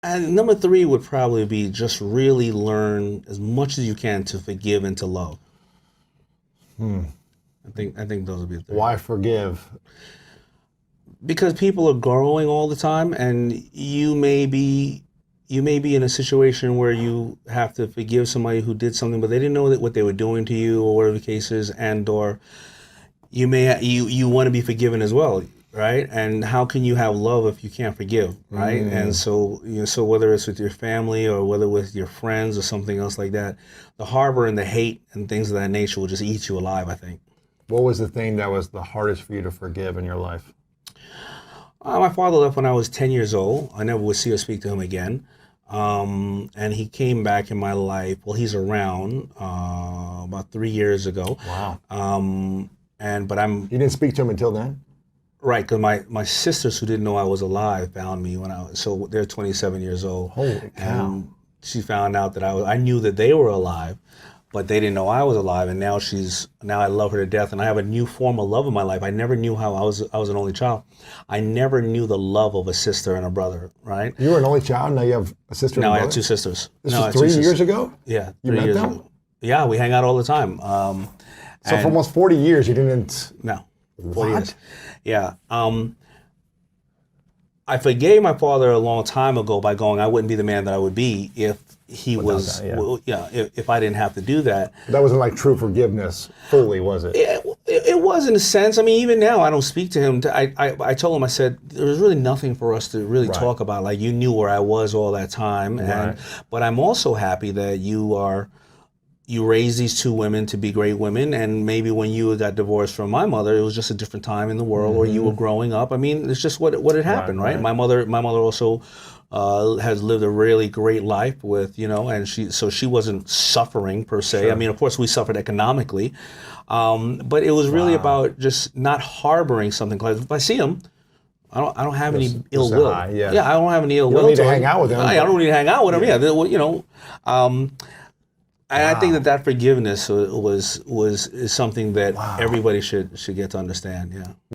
And number three would probably be just really learn as much as you can to forgive and to love. I think those would be the three. Why forgive? Because people are growing all the time, and you may be in a situation where you have to forgive somebody who did something, but they didn't know that what they were doing to you, or whatever the case is, and or you want to be forgiven as well, right? And how can you have love if you can't forgive, right? And so whether it's with your family or whether with your friends or something else like that, the harbor and the hate and things of that nature will just eat you alive, I think. What was the thing that was the hardest for you to forgive in your life? My father left when I was 10 years old. I never would see or speak to him again. And he came back in my life. Well, he's around about 3 years ago. Wow. But I'm You didn't speak to him until then? right because my sisters who didn't know I was alive found me when so they're 27 years old. Holy cow. And she found out that I knew that they were alive, but they didn't know I was alive. And now I love her to death, and I have a new form of love in my life. I never knew how I was an only child. I never knew the love of a sister and a brother, right? You were an only child, now you have a sister and Now a I brother? have two sisters. This No, I was have two 3 years sisters. ago? Yeah, You 3 met years them? ago. Yeah, we hang out all the time. So And- for almost 40 years you didn't... No. 40 What? years. Yeah. I forgave my father a long time ago by going, I wouldn't be the man that I would be if he was, that, yeah. well, yeah, if I didn't have to do that. That wasn't like true forgiveness fully, was it? It was in a sense. I mean, even now, I don't speak to him. I told him, I said, there was really nothing for us to really Right. talk about. Like, you knew where I was all that time. Right. But I'm also happy that you raised these two women to be great women, and maybe when you got divorced from my mother, it was just a different time in the world, or you were growing up. I mean, it's just what had happened, right? right. My mother also has lived a really great life with, and she wasn't suffering per se. Sure. I mean, of course, we suffered economically, but it was really about just not harboring something. Because if I see him, I don't have any ill say will. hi, yeah. I don't have any ill You will. don't need to him. hang out with him, I but- don't need to hang out with him. Yeah, and I think that forgiveness is something that everybody should get to understand. Yeah.